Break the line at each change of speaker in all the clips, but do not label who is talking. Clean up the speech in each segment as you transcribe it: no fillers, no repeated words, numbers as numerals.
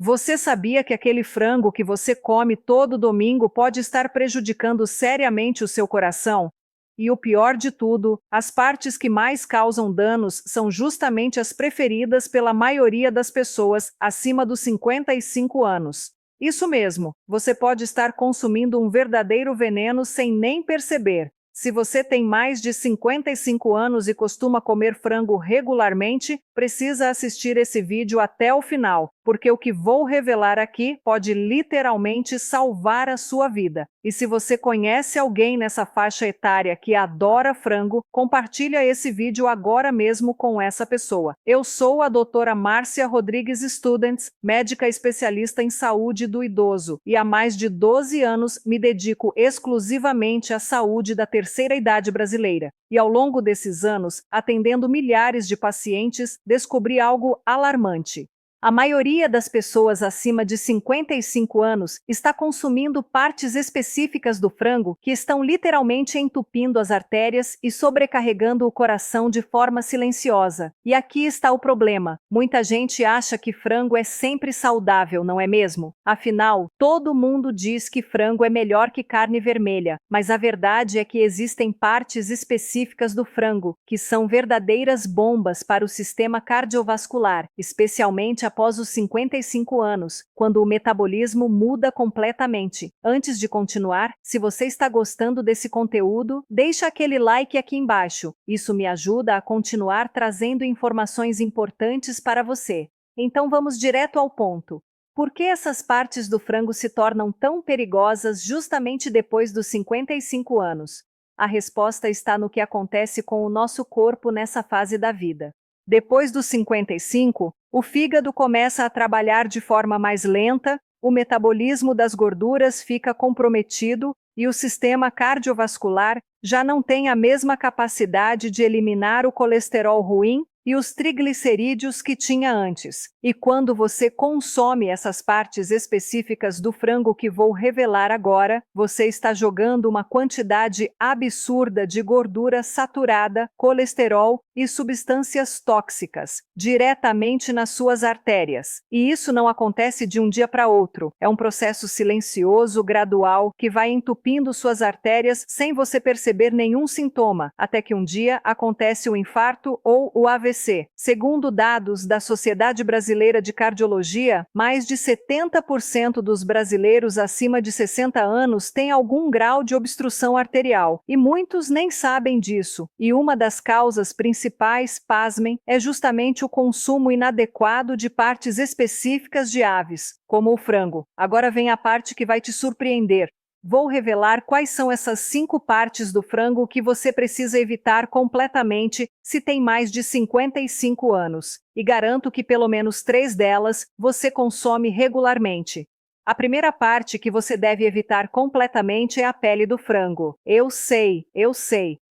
Você sabia que aquele frango que você come todo domingo pode estar prejudicando seriamente o seu coração? E o pior de tudo, as partes que mais causam danos são justamente as preferidas pela maioria das pessoas acima dos 55 anos. Isso mesmo, você pode estar consumindo um verdadeiro veneno sem nem perceber. Se você tem mais de 55 anos e costuma comer frango regularmente, precisa assistir esse vídeo até o final, porque o que vou revelar aqui pode literalmente salvar a sua vida. E se você conhece alguém nessa faixa etária que adora frango, compartilha esse vídeo agora mesmo com essa pessoa. Eu sou a doutora Márcia Rodrigues Students, médica especialista em saúde do idoso, e há mais de 12 anos me dedico exclusivamente à saúde da terceira idade brasileira. E ao longo desses anos, atendendo milhares de pacientes, descobri algo alarmante. A maioria das pessoas acima de 55 anos está consumindo partes específicas do frango que estão literalmente entupindo as artérias e sobrecarregando o coração de forma silenciosa. E aqui está o problema. Muita gente acha que frango é sempre saudável, não é mesmo? Afinal, todo mundo diz que frango é melhor que carne vermelha, mas a verdade é que existem partes específicas do frango que são verdadeiras bombas para o sistema cardiovascular, especialmente após os 55 anos, quando o metabolismo muda completamente. Antes de continuar, se você está gostando desse conteúdo, deixa aquele like aqui embaixo. Isso me ajuda a continuar trazendo informações importantes para você. Então vamos direto ao ponto. Por que essas partes do frango se tornam tão perigosas justamente depois dos 55 anos? A resposta está no que acontece com o nosso corpo nessa fase da vida. Depois dos 55, o fígado começa a trabalhar de forma mais lenta, o metabolismo das gorduras fica comprometido e o sistema cardiovascular já não tem a mesma capacidade de eliminar o colesterol ruim e os triglicerídeos que tinha antes. E quando você consome essas partes específicas do frango que vou revelar agora, você está jogando uma quantidade absurda de gordura saturada, colesterol e substâncias tóxicas diretamente nas suas artérias. E isso não acontece de um dia para outro. É um processo silencioso, gradual, que vai entupindo suas artérias sem você perceber nenhum sintoma, até que um dia acontece o infarto ou o AVC. Segundo dados da Sociedade Brasileira de Cardiologia, mais de 70% dos brasileiros acima de 60 anos têm algum grau de obstrução arterial, e muitos nem sabem disso. E uma das causas principais, pasmem, é justamente o consumo inadequado de partes específicas de aves, como o frango. Agora vem a parte que vai te surpreender. Vou revelar quais são essas 5 partes do frango que você precisa evitar completamente se tem mais de 55 anos. E garanto que pelo menos 3 delas você consome regularmente. A primeira parte que você deve evitar completamente é a pele do frango. Eu sei.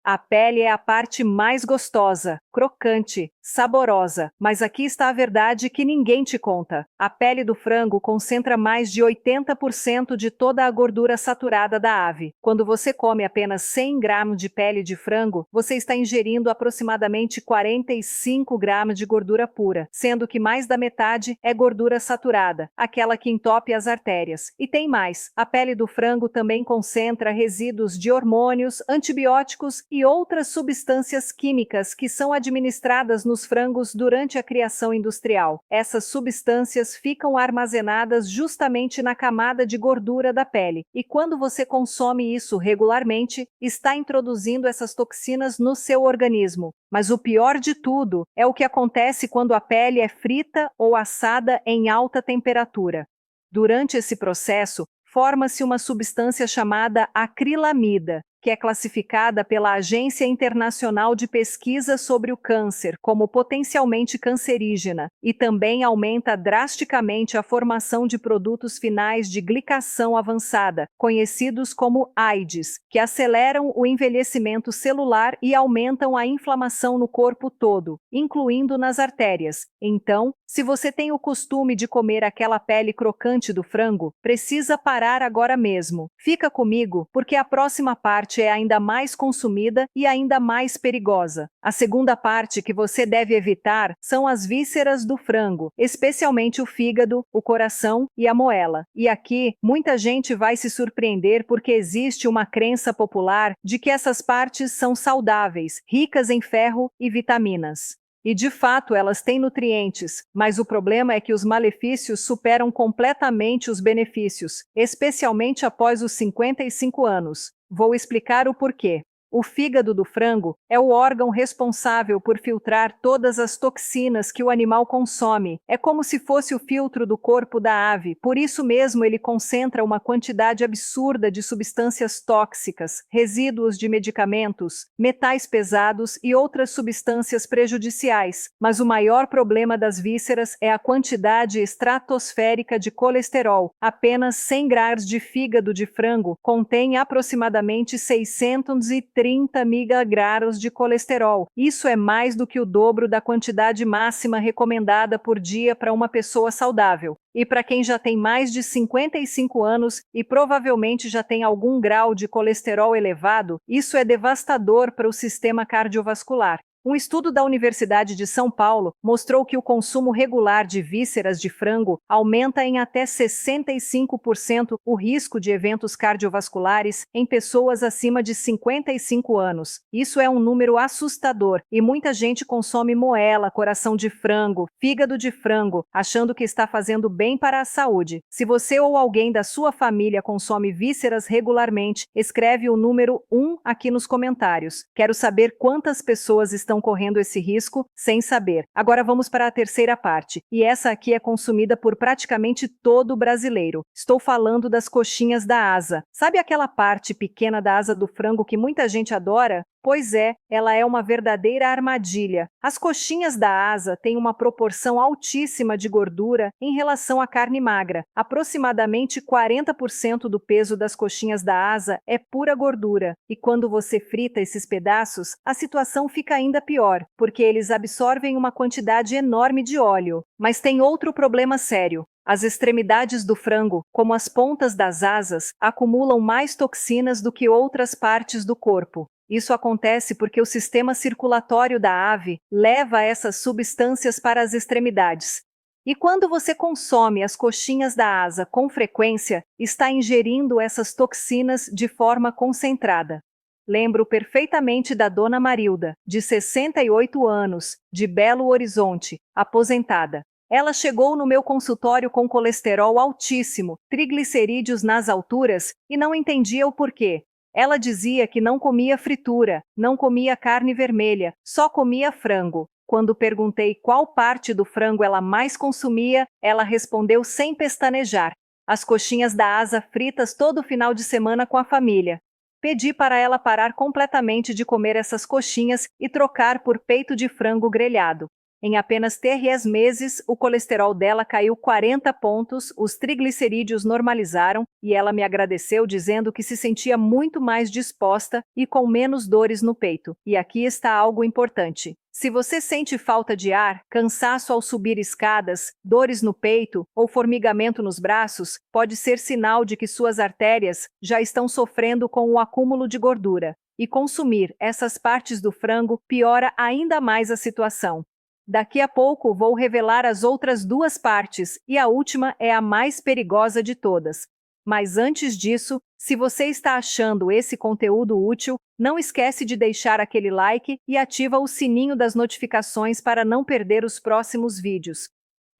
A pele é a parte mais gostosa, crocante, saborosa, mas aqui está a verdade que ninguém te conta. A pele do frango concentra mais de 80% de toda a gordura saturada da ave. Quando você come apenas 100 gramas de pele de frango, você está ingerindo aproximadamente 45 gramas de gordura pura, sendo que mais da metade é gordura saturada, aquela que entope as artérias. E tem mais, a pele do frango também concentra resíduos de hormônios, antibióticos e outras substâncias químicas que são administradas nos frangos durante a criação industrial. Essas substâncias ficam armazenadas justamente na camada de gordura da pele, e quando você consome isso regularmente, está introduzindo essas toxinas no seu organismo. Mas o pior de tudo é o que acontece quando a pele é frita ou assada em alta temperatura. Durante esse processo, forma-se uma substância chamada acrilamida, que é classificada pela Agência Internacional de Pesquisa sobre o Câncer como potencialmente cancerígena, e também aumenta drasticamente a formação de produtos finais de glicação avançada, conhecidos como AIDS, que aceleram o envelhecimento celular e aumentam a inflamação no corpo todo, incluindo nas artérias. Então, se você tem o costume de comer aquela pele crocante do frango, precisa parar agora mesmo. Fica comigo, porque a próxima parte parte é ainda mais consumida e ainda mais perigosa. A segunda parte que você deve evitar são as vísceras do frango, especialmente o fígado, o coração e a moela. E aqui, muita gente vai se surpreender porque existe uma crença popular de que essas partes são saudáveis, ricas em ferro e vitaminas. E de fato elas têm nutrientes, mas o problema é que os malefícios superam completamente os benefícios, especialmente após os 55 anos. Vou explicar o porquê. O fígado do frango é o órgão responsável por filtrar todas as toxinas que o animal consome. É como se fosse o filtro do corpo da ave, por isso mesmo ele concentra uma quantidade absurda de substâncias tóxicas, resíduos de medicamentos, metais pesados e outras substâncias prejudiciais. Mas o maior problema das vísceras é a quantidade estratosférica de colesterol. Apenas 100 gramas de fígado de frango contém aproximadamente 630 mg de colesterol. Isso é mais do que o dobro da quantidade máxima recomendada por dia para uma pessoa saudável. E para quem já tem mais de 55 anos e provavelmente já tem algum grau de colesterol elevado, isso é devastador para o sistema cardiovascular. Um estudo da Universidade de São Paulo mostrou que o consumo regular de vísceras de frango aumenta em até 65% o risco de eventos cardiovasculares em pessoas acima de 55 anos. Isso é um número assustador e muita gente consome moela, coração de frango, fígado de frango, achando que está fazendo bem para a saúde. Se você ou alguém da sua família consome vísceras regularmente, escreve o número 1 aqui nos comentários. Quero saber quantas pessoas estão correndo esse risco sem saber. Agora vamos para a terceira parte, e essa aqui é consumida por praticamente todo brasileiro. Estou falando das coxinhas da asa. Sabe aquela parte pequena da asa do frango que muita gente adora? Pois é, ela é uma verdadeira armadilha. As coxinhas da asa têm uma proporção altíssima de gordura em relação à carne magra. Aproximadamente 40% do peso das coxinhas da asa é pura gordura. E quando você frita esses pedaços, a situação fica ainda pior, porque eles absorvem uma quantidade enorme de óleo. Mas tem outro problema sério. As extremidades do frango, como as pontas das asas, acumulam mais toxinas do que outras partes do corpo. Isso acontece porque o sistema circulatório da ave leva essas substâncias para as extremidades. E quando você consome as coxinhas da asa com frequência, está ingerindo essas toxinas de forma concentrada. Lembro perfeitamente da Dona Marilda, de 68 anos, de Belo Horizonte, aposentada. Ela chegou no meu consultório com colesterol altíssimo, triglicerídeos nas alturas e não entendia o porquê. Ela dizia que não comia fritura, não comia carne vermelha, só comia frango. Quando perguntei qual parte do frango ela mais consumia, ela respondeu sem pestanejar: as coxinhas da asa fritas todo final de semana com a família. Pedi para ela parar completamente de comer essas coxinhas e trocar por peito de frango grelhado. Em apenas 3 meses, o colesterol dela caiu 40 pontos, os triglicerídeos normalizaram e ela me agradeceu dizendo que se sentia muito mais disposta e com menos dores no peito. E aqui está algo importante. Se você sente falta de ar, cansaço ao subir escadas, dores no peito ou formigamento nos braços, pode ser sinal de que suas artérias já estão sofrendo com o acúmulo de gordura. E consumir essas partes do frango piora ainda mais a situação. Daqui a pouco vou revelar as outras 2 partes, e a última é a mais perigosa de todas. Mas antes disso, se você está achando esse conteúdo útil, não esquece de deixar aquele like e ativa o sininho das notificações para não perder os próximos vídeos.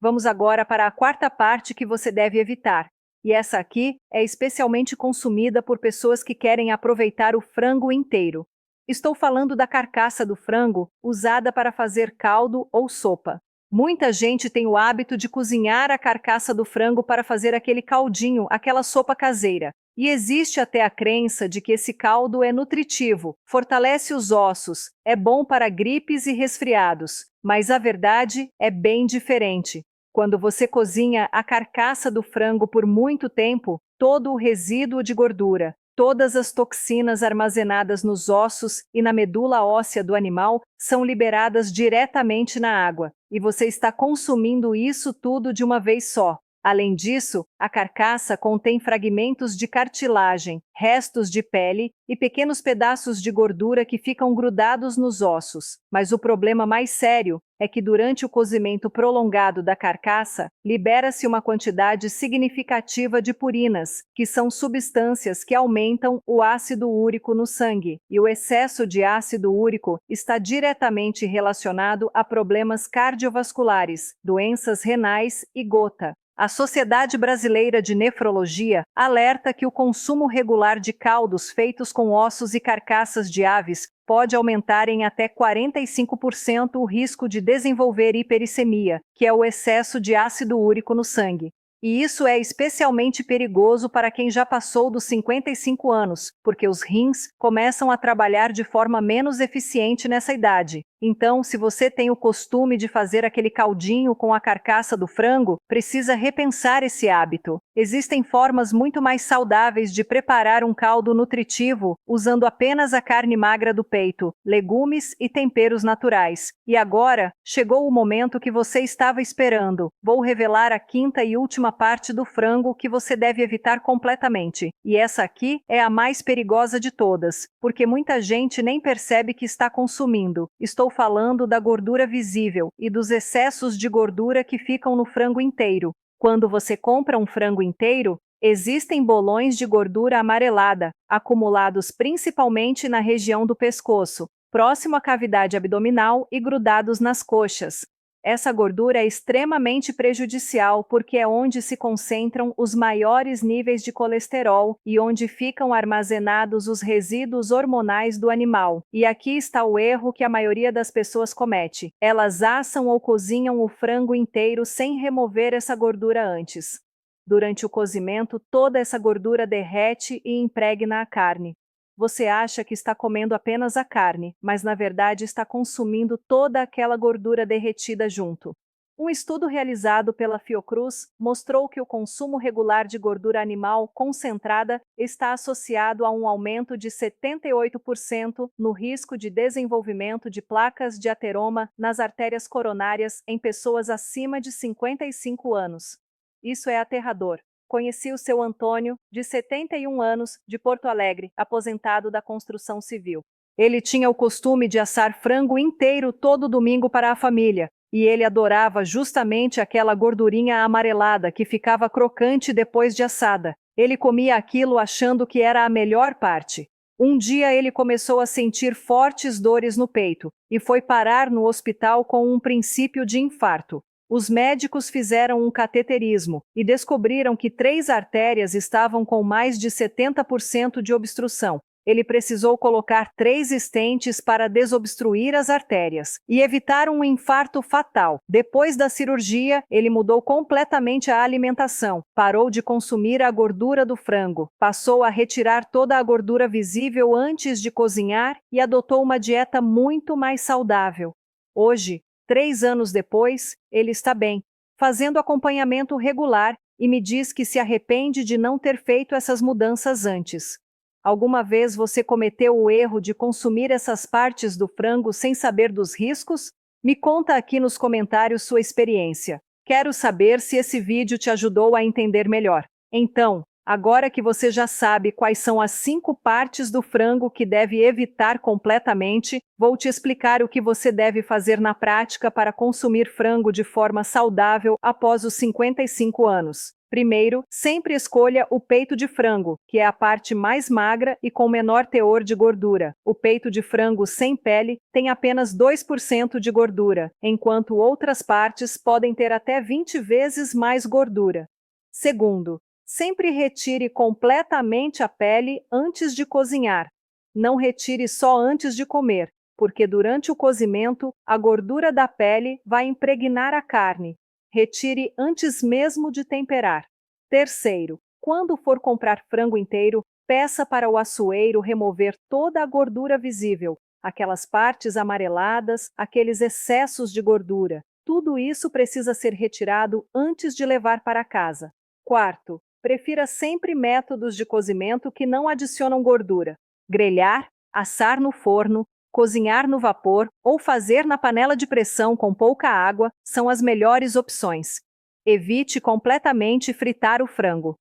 Vamos agora para a quarta parte que você deve evitar. E essa aqui é especialmente consumida por pessoas que querem aproveitar o frango inteiro. Estou falando da carcaça do frango usada para fazer caldo ou sopa. Muita gente tem o hábito de cozinhar a carcaça do frango para fazer aquele caldinho, aquela sopa caseira. E existe até a crença de que esse caldo é nutritivo, fortalece os ossos, é bom para gripes e resfriados. Mas a verdade é bem diferente. Quando você cozinha a carcaça do frango por muito tempo, todo o resíduo de gordura, todas as toxinas armazenadas nos ossos e na medula óssea do animal são liberadas diretamente na água, e você está consumindo isso tudo de uma vez só. Além disso, a carcaça contém fragmentos de cartilagem, restos de pele e pequenos pedaços de gordura que ficam grudados nos ossos. Mas o problema mais sério é que durante o cozimento prolongado da carcaça, libera-se uma quantidade significativa de purinas, que são substâncias que aumentam o ácido úrico no sangue, e o excesso de ácido úrico está diretamente relacionado a problemas cardiovasculares, doenças renais e gota. A Sociedade Brasileira de Nefrologia alerta que o consumo regular de caldos feitos com ossos e carcaças de aves pode aumentar em até 45% o risco de desenvolver hipericemia, que é o excesso de ácido úrico no sangue. E isso é especialmente perigoso para quem já passou dos 55 anos, porque os rins começam a trabalhar de forma menos eficiente nessa idade. Então, se você tem o costume de fazer aquele caldinho com a carcaça do frango, precisa repensar esse hábito. Existem formas muito mais saudáveis de preparar um caldo nutritivo usando apenas a carne magra do peito, legumes e temperos naturais. E agora, chegou o momento que você estava esperando. Vou revelar a quinta e última parte do frango que você deve evitar completamente. E essa aqui é a mais perigosa de todas, porque muita gente nem percebe que está consumindo. Estou falando da gordura visível e dos excessos de gordura que ficam no frango inteiro. Quando você compra um frango inteiro, existem bolões de gordura amarelada, acumulados principalmente na região do pescoço, próximo à cavidade abdominal e grudados nas coxas. Essa gordura é extremamente prejudicial porque é onde se concentram os maiores níveis de colesterol e onde ficam armazenados os resíduos hormonais do animal. E aqui está o erro que a maioria das pessoas comete. Elas assam ou cozinham o frango inteiro sem remover essa gordura antes. Durante o cozimento, toda essa gordura derrete e impregna a carne. Você acha que está comendo apenas a carne, mas na verdade está consumindo toda aquela gordura derretida junto. Um estudo realizado pela Fiocruz mostrou que o consumo regular de gordura animal concentrada está associado a um aumento de 78% no risco de desenvolvimento de placas de ateroma nas artérias coronárias em pessoas acima de 55 anos. Isso é aterrador. Conheci o seu Antônio, de 71 anos, de Porto Alegre, aposentado da construção civil. Ele tinha o costume de assar frango inteiro todo domingo para a família, e ele adorava justamente aquela gordurinha amarelada que ficava crocante depois de assada. Ele comia aquilo achando que era a melhor parte. Um dia ele começou a sentir fortes dores no peito, e foi parar no hospital com um princípio de infarto. Os médicos fizeram um cateterismo e descobriram que 3 artérias estavam com mais de 70% de obstrução. Ele precisou colocar 3 estentes para desobstruir as artérias e evitar um infarto fatal. Depois da cirurgia, ele mudou completamente a alimentação, parou de consumir a gordura do frango, passou a retirar toda a gordura visível antes de cozinhar e adotou uma dieta muito mais saudável. Hoje, 3 anos depois, ele está bem, fazendo acompanhamento regular e me diz que se arrepende de não ter feito essas mudanças antes. Alguma vez você cometeu o erro de consumir essas partes do frango sem saber dos riscos? Me conta aqui nos comentários sua experiência. Quero saber se esse vídeo te ajudou a entender melhor. Então, agora que você já sabe quais são as 5 partes do frango que deve evitar completamente, vou te explicar o que você deve fazer na prática para consumir frango de forma saudável após os 55 anos. Primeiro, sempre escolha o peito de frango, que é a parte mais magra e com menor teor de gordura. O peito de frango sem pele tem apenas 2% de gordura, enquanto outras partes podem ter até 20 vezes mais gordura. Segundo, sempre retire completamente a pele antes de cozinhar. Não retire só antes de comer, porque durante o cozimento, a gordura da pele vai impregnar a carne. Retire antes mesmo de temperar. Terceiro, quando for comprar frango inteiro, peça para o açoueiro remover toda a gordura visível, aquelas partes amareladas, aqueles excessos de gordura. Tudo isso precisa ser retirado antes de levar para casa. Quarto, prefira sempre métodos de cozimento que não adicionam gordura. Grelhar, assar no forno, cozinhar no vapor ou fazer na panela de pressão com pouca água são as melhores opções. Evite completamente fritar o frango.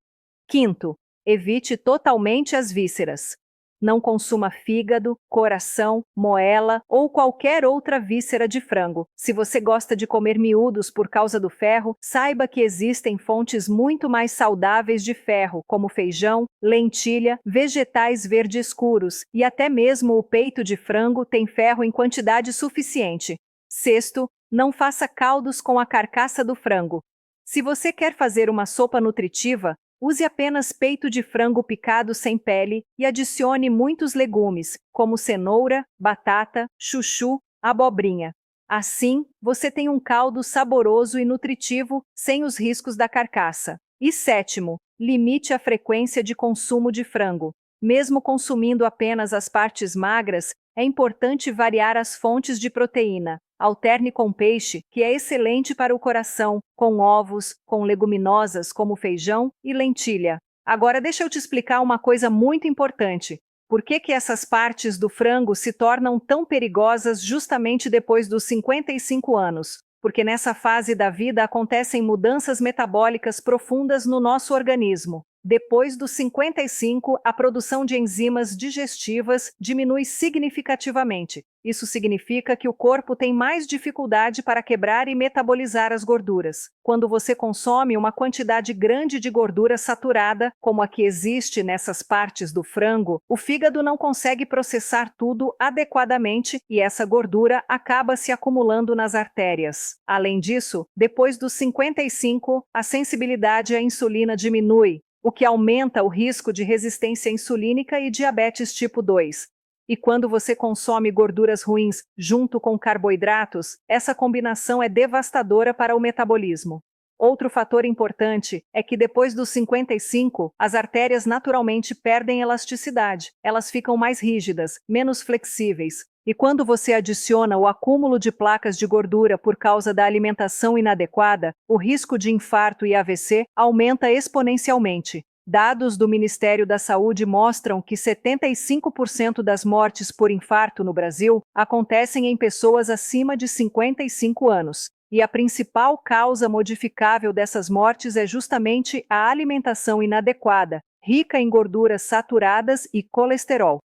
Quinto, evite totalmente as vísceras. Não consuma fígado, coração, moela ou qualquer outra víscera de frango. Se você gosta de comer miúdos por causa do ferro, saiba que existem fontes muito mais saudáveis de ferro, como feijão, lentilha, vegetais verdes escuros e até mesmo o peito de frango tem ferro em quantidade suficiente. Sexto, não faça caldos com a carcaça do frango. Se você quer fazer uma sopa nutritiva, use apenas peito de frango picado sem pele e adicione muitos legumes, como cenoura, batata, chuchu, abobrinha. Assim, você tem um caldo saboroso e nutritivo sem os riscos da carcaça. E sétimo, limite a frequência de consumo de frango. Mesmo consumindo apenas as partes magras, é importante variar as fontes de proteína. Alterne com peixe, que é excelente para o coração, com ovos, com leguminosas como feijão e lentilha. Agora deixa eu te explicar uma coisa muito importante. Por que essas partes do frango se tornam tão perigosas justamente depois dos 55 anos? Porque nessa fase da vida acontecem mudanças metabólicas profundas no nosso organismo. Depois dos 55, a produção de enzimas digestivas diminui significativamente. Isso significa que o corpo tem mais dificuldade para quebrar e metabolizar as gorduras. Quando você consome uma quantidade grande de gordura saturada, como a que existe nessas partes do frango, o fígado não consegue processar tudo adequadamente e essa gordura acaba se acumulando nas artérias. Além disso, depois dos 55, a sensibilidade à insulina diminui, o que aumenta o risco de resistência insulínica e diabetes tipo 2. E quando você consome gorduras ruins junto com carboidratos, essa combinação é devastadora para o metabolismo. Outro fator importante é que depois dos 55, as artérias naturalmente perdem elasticidade, elas ficam mais rígidas, menos flexíveis. E quando você adiciona o acúmulo de placas de gordura por causa da alimentação inadequada, o risco de infarto e AVC aumenta exponencialmente. Dados do Ministério da Saúde mostram que 75% das mortes por infarto no Brasil acontecem em pessoas acima de 55 anos. E a principal causa modificável dessas mortes é justamente a alimentação inadequada, rica em gorduras saturadas e colesterol.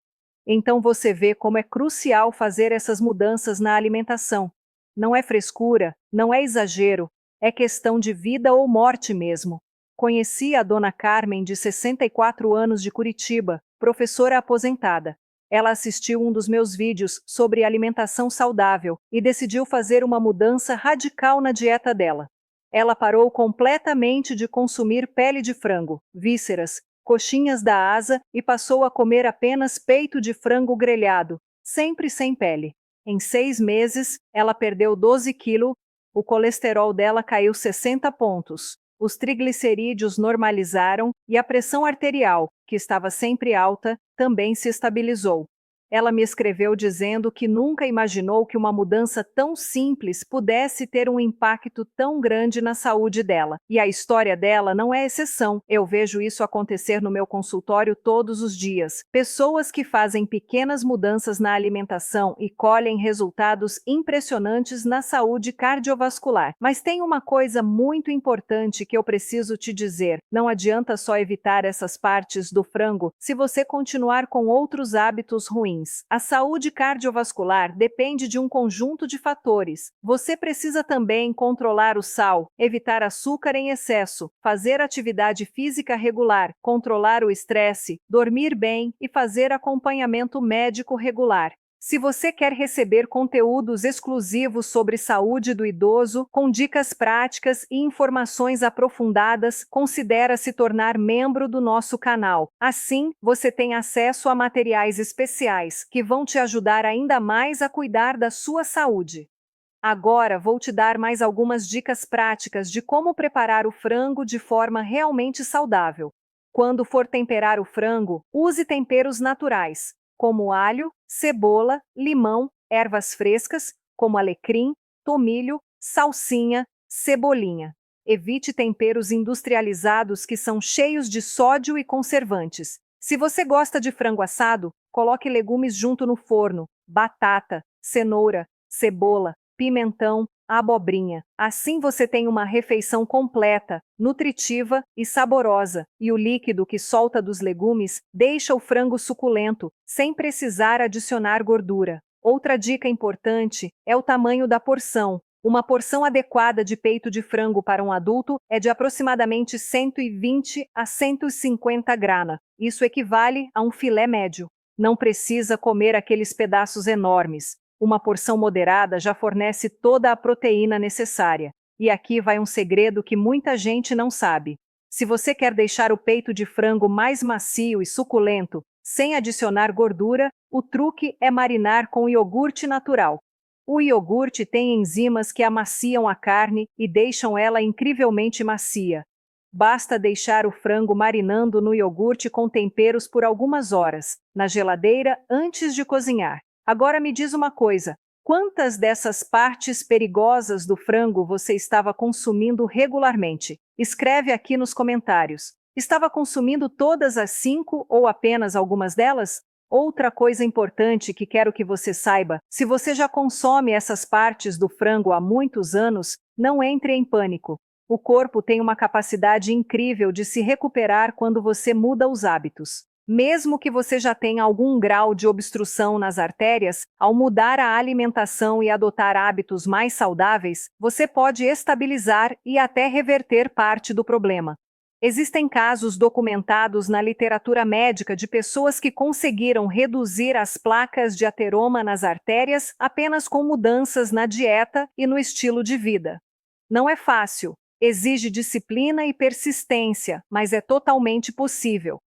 Então você vê como é crucial fazer essas mudanças na alimentação. Não é frescura, não é exagero, é questão de vida ou morte mesmo. Conheci a dona Carmen, de 64 anos, de Curitiba, professora aposentada. Ela assistiu um dos meus vídeos sobre alimentação saudável e decidiu fazer uma mudança radical na dieta dela. Ela parou completamente de consumir pele de frango, vísceras, coxinhas da asa e passou a comer apenas peito de frango grelhado, sempre sem pele. Em 6 meses, ela perdeu 12 quilos, o colesterol dela caiu 60 pontos, os triglicerídeos normalizaram e a pressão arterial, que estava sempre alta, também se estabilizou. Ela me escreveu dizendo que nunca imaginou que uma mudança tão simples pudesse ter um impacto tão grande na saúde dela. E a história dela não é exceção. Eu vejo isso acontecer no meu consultório todos os dias. Pessoas que fazem pequenas mudanças na alimentação e colhem resultados impressionantes na saúde cardiovascular. Mas tem uma coisa muito importante que eu preciso te dizer. Não adianta só evitar essas partes do frango se você continuar com outros hábitos ruins. A saúde cardiovascular depende de um conjunto de fatores. Você precisa também controlar o sal, evitar açúcar em excesso, fazer atividade física regular, controlar o estresse, dormir bem e fazer acompanhamento médico regular. Se você quer receber conteúdos exclusivos sobre saúde do idoso, com dicas práticas e informações aprofundadas, considere se tornar membro do nosso canal. Assim, você tem acesso a materiais especiais que vão te ajudar ainda mais a cuidar da sua saúde. Agora vou te dar mais algumas dicas práticas de como preparar o frango de forma realmente saudável. Quando for temperar o frango, use temperos naturais, como alho, cebola, limão, ervas frescas, como alecrim, tomilho, salsinha, cebolinha. Evite temperos industrializados que são cheios de sódio e conservantes. Se você gosta de frango assado, coloque legumes junto no forno, batata, cenoura, cebola, pimentão, a abobrinha. Assim você tem uma refeição completa, nutritiva e saborosa, e o líquido que solta dos legumes deixa o frango suculento, sem precisar adicionar gordura. Outra dica importante é o tamanho da porção. Uma porção adequada de peito de frango para um adulto é de aproximadamente 120 a 150 gramas. Isso equivale a um filé médio. Não precisa comer aqueles pedaços enormes. Uma porção moderada já fornece toda a proteína necessária. E aqui vai um segredo que muita gente não sabe. Se você quer deixar o peito de frango mais macio e suculento, sem adicionar gordura, o truque é marinar com iogurte natural. O iogurte tem enzimas que amaciam a carne e deixam ela incrivelmente macia. Basta deixar o frango marinando no iogurte com temperos por algumas horas, na geladeira antes de cozinhar. Agora me diz uma coisa: quantas dessas partes perigosas do frango você estava consumindo regularmente? Escreve aqui nos comentários. Estava consumindo todas as 5 ou apenas algumas delas? Outra coisa importante que quero que você saiba: se você já consome essas partes do frango há muitos anos, não entre em pânico. O corpo tem uma capacidade incrível de se recuperar quando você muda os hábitos. Mesmo que você já tenha algum grau de obstrução nas artérias, ao mudar a alimentação e adotar hábitos mais saudáveis, você pode estabilizar e até reverter parte do problema. Existem casos documentados na literatura médica de pessoas que conseguiram reduzir as placas de ateroma nas artérias apenas com mudanças na dieta e no estilo de vida. Não é fácil, exige disciplina e persistência, mas é totalmente possível.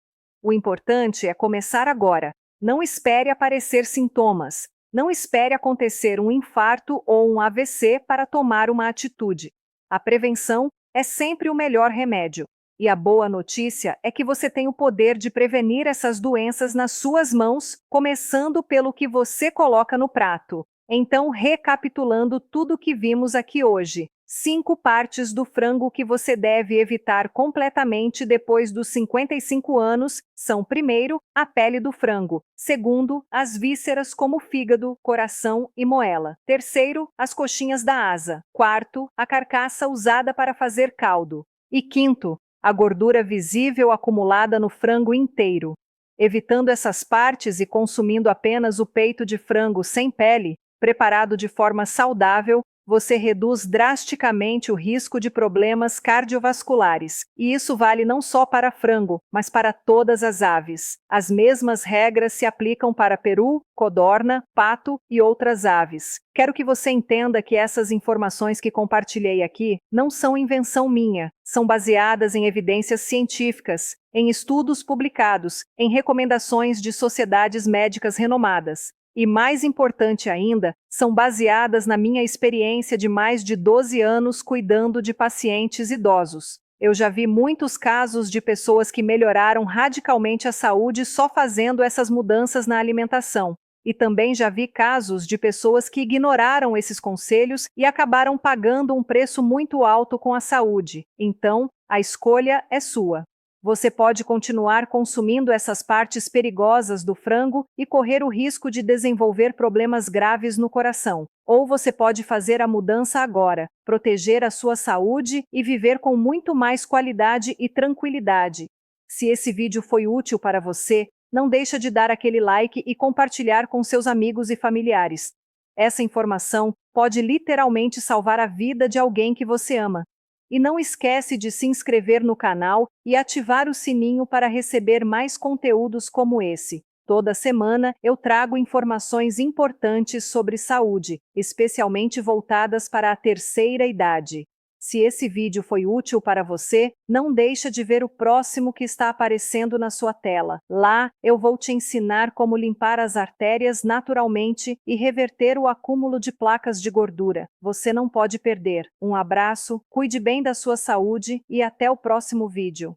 O importante é começar agora. Não espere aparecer sintomas. Não espere acontecer um infarto ou um AVC para tomar uma atitude. A prevenção é sempre o melhor remédio. E a boa notícia é que você tem o poder de prevenir essas doenças nas suas mãos, começando pelo que você coloca no prato. Então, recapitulando tudo o que vimos aqui hoje: 5 partes do frango que você deve evitar completamente depois dos 55 anos são: primeiro, a pele do frango; segundo, as vísceras como fígado, coração e moela; terceiro, as coxinhas da asa; quarto, a carcaça usada para fazer caldo; e quinto, a gordura visível acumulada no frango inteiro. Evitando essas partes e consumindo apenas o peito de frango sem pele, preparado de forma saudável, você reduz drasticamente o risco de problemas cardiovasculares. E isso vale não só para frango, mas para todas as aves. As mesmas regras se aplicam para peru, codorna, pato e outras aves. Quero que você entenda que essas informações que compartilhei aqui não são invenção minha, são baseadas em evidências científicas, em estudos publicados, em recomendações de sociedades médicas renomadas. E mais importante ainda, são baseadas na minha experiência de mais de 12 anos cuidando de pacientes idosos. Eu já vi muitos casos de pessoas que melhoraram radicalmente a saúde só fazendo essas mudanças na alimentação. E também já vi casos de pessoas que ignoraram esses conselhos e acabaram pagando um preço muito alto com a saúde. Então, a escolha é sua. Você pode continuar consumindo essas partes perigosas do frango e correr o risco de desenvolver problemas graves no coração. Ou você pode fazer a mudança agora, proteger a sua saúde e viver com muito mais qualidade e tranquilidade. Se esse vídeo foi útil para você, não deixa de dar aquele like e compartilhar com seus amigos e familiares. Essa informação pode literalmente salvar a vida de alguém que você ama. E não esquece de se inscrever no canal e ativar o sininho para receber mais conteúdos como esse. Toda semana eu trago informações importantes sobre saúde, especialmente voltadas para a terceira idade. Se esse vídeo foi útil para você, não deixa de ver o próximo que está aparecendo na sua tela. Lá, eu vou te ensinar como limpar as artérias naturalmente e reverter o acúmulo de placas de gordura. Você não pode perder. Um abraço, cuide bem da sua saúde e até o próximo vídeo.